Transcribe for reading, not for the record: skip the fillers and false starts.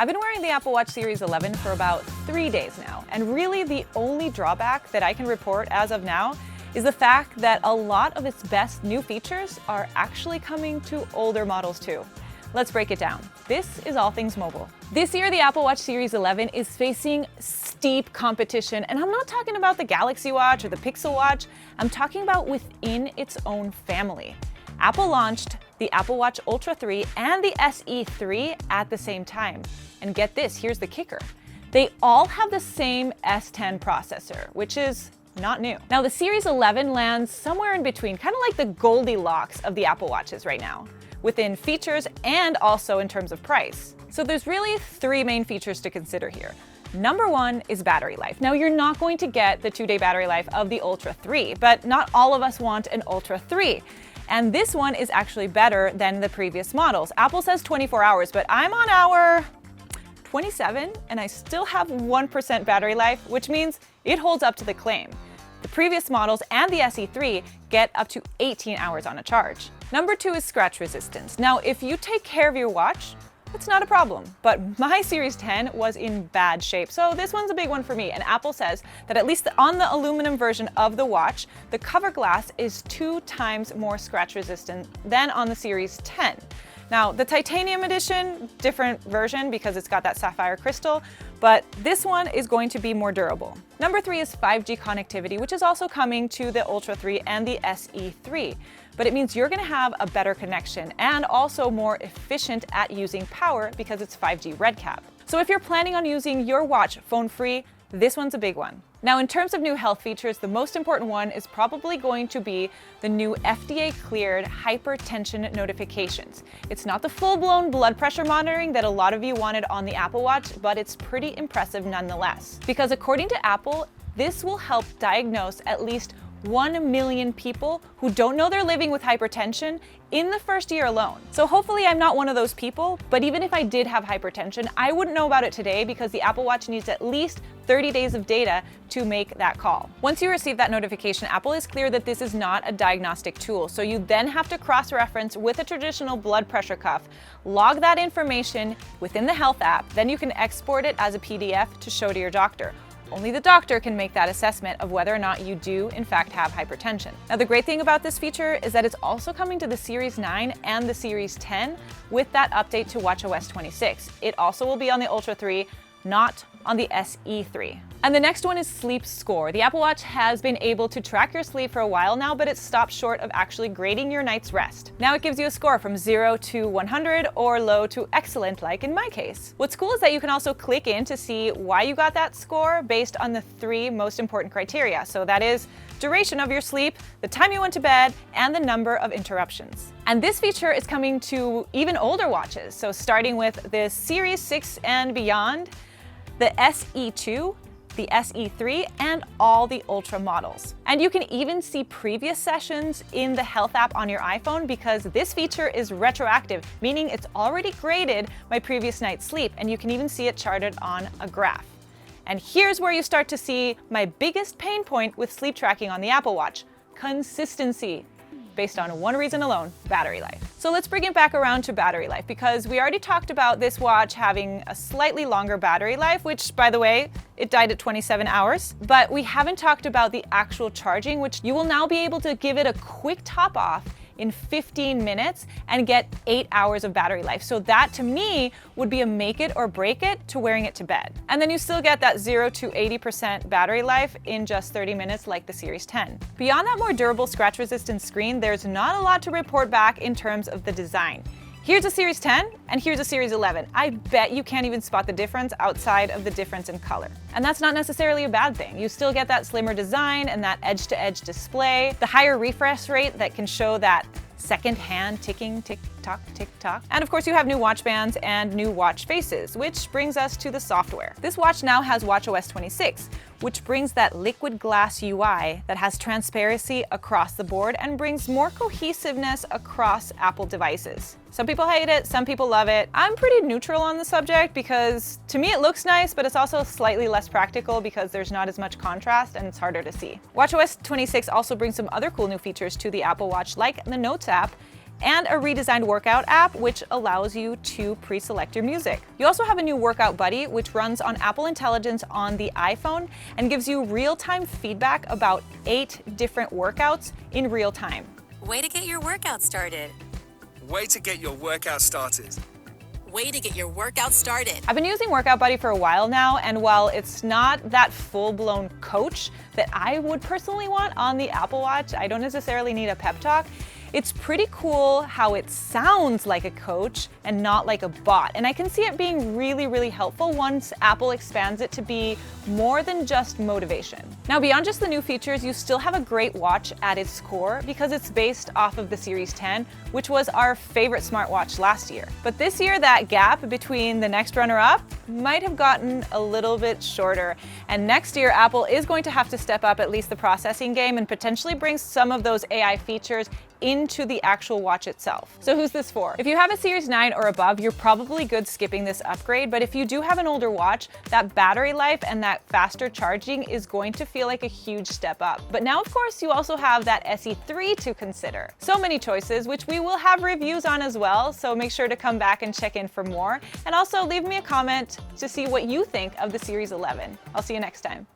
I've been wearing the Apple Watch Series 11 for about 3 days now, and really the only drawback that I can report as of now is the fact that a lot of its best new features are actually coming to older models too. Let's break it down. This is All Things Mobile. This year, the Apple Watch Series 11 is facing steep competition, and I'm not talking about the Galaxy Watch or the Pixel Watch, I'm talking about within its own family. Apple launched the Apple Watch Ultra 3 and the SE 3 at the same time. And get this, here's the kicker. They all have the same S10 processor, which is not new. Now, the Series 11 lands somewhere in between, kind of like the Goldilocks of the Apple Watches right now, within features and also in terms of price. So there's really 3 main features to consider here. Number 1 is battery life. Now, you're not going to get the 2-day battery life of the Ultra 3, but not all of us want an Ultra 3. And this one is actually better than the previous models. Apple says 24 hours, but I'm on hour 27 and I still have 1% battery life, which means it holds up to the claim. The previous models and the SE3 get up to 18 hours on a charge. Number 2 is scratch resistance. Now, if you take care of your watch, it's not a problem, but my Series 10 was in bad shape, so this one's a big one for me. And Apple says that at least on the aluminum version of the watch, the cover glass is 2 times more scratch resistant than on the Series 10. Now, the titanium edition, different version because it's got that sapphire crystal, but this one is going to be more durable. Number 3 is 5G connectivity, which is also coming to the Ultra 3 and the SE3. But it means you're going to have a better connection and also more efficient at using power because it's 5G RedCap. So if you're planning on using your watch phone-free, this one's a big one. Now, in terms of new health features, the most important one is probably going to be the new FDA-cleared hypertension notifications. It's not the full-blown blood pressure monitoring that a lot of you wanted on the Apple Watch, but it's pretty impressive nonetheless. Because according to Apple, this will help diagnose at least 1 million people who don't know they're living with hypertension in the first year alone. So hopefully I'm not one of those people, but even if I did have hypertension, I wouldn't know about it today because the Apple Watch needs at least 30 days of data to make that call. Once you receive that notification, Apple is clear that this is not a diagnostic tool, so you then have to cross-reference with a traditional blood pressure cuff, log that information within the Health app, then you can export it as a PDF to show to your doctor. Only the doctor can make that assessment of whether or not you do, in fact, have hypertension. Now, the great thing about this feature is that it's also coming to the Series 9 and the Series 10 with that update to WatchOS 26. It also will be on the Ultra 3, not on the SE3. And the next one is sleep score. The Apple Watch has been able to track your sleep for a while now, but it's stopped short of actually grading your night's rest. Now it gives you a score from 0 to 100 or low to excellent, like in my case. What's cool is that you can also click in to see why you got that score based on the 3 most important criteria. So that is duration of your sleep, the time you went to bed, and the number of interruptions. And this feature is coming to even older watches. So starting with the Series 6 and beyond, the SE2, the SE3, and all the Ultra models. And you can even see previous sessions in the Health app on your iPhone because this feature is retroactive, meaning it's already graded my previous night's sleep, and you can even see it charted on a graph. And here's where you start to see my biggest pain point with sleep tracking on the Apple Watch: consistency. Based on one reason alone: battery life. So let's bring it back around to battery life because we already talked about this watch having a slightly longer battery life, which, by the way, it died at 27 hours. But we haven't talked about the actual charging, which you will now be able to give it a quick top off in 15 minutes and get 8 hours of battery life. So that, to me, would be a make it or break it to wearing it to bed. And then you still get that 0 to 80% battery life in just 30 minutes like the Series 10. Beyond that more durable scratch-resistant screen, there's not a lot to report back in terms of the design. Here's a Series 10 and here's a Series 11. I bet you can't even spot the difference outside of the difference in color. And that's not necessarily a bad thing. You still get that slimmer design and that edge-to-edge display, the higher refresh rate that can show that second-hand ticking, tick-tock, tick-tock. And of course you have new watch bands and new watch faces, which brings us to the software. This watch now has WatchOS 26, which brings that liquid glass UI that has transparency across the board and brings more cohesiveness across Apple devices. Some people hate it, some people love it. I'm pretty neutral on the subject because to me it looks nice, but it's also slightly less practical because there's not as much contrast and it's harder to see. WatchOS 26 also brings some other cool new features to the Apple Watch, like the Notes app and a redesigned workout app which allows you to pre-select your music. You also have a new workout buddy which runs on Apple Intelligence on the iPhone and gives you real-time feedback about 8 different workouts in real time. Way to get your workout started. Way to get your workout started. Way to get your workout started. I've been using Workout Buddy for a while now, and while it's not that full-blown coach that I would personally want on the Apple Watch, I don't necessarily need a pep talk. It's pretty cool how it sounds like a coach and not like a bot. And I can see it being really, really helpful once Apple expands it to be more than just motivation. Now, beyond just the new features, you still have a great watch at its core because it's based off of the Series 10, which was our favorite smartwatch last year. But this year, that gap between the next runner-up might have gotten a little bit shorter. And next year, Apple is going to have to step up at least the processing game and potentially bring some of those AI features into the actual watch itself. So who's this for? If you have a Series 9 or above, you're probably good skipping this upgrade, but if you do have an older watch, that battery life and that faster charging is going to feel like a huge step up. But now, of course, you also have that SE3 to consider. So many choices, which we will have reviews on as well, so make sure to come back and check in for more. And also leave me a comment to see what you think of the Series 11. I'll see you next time.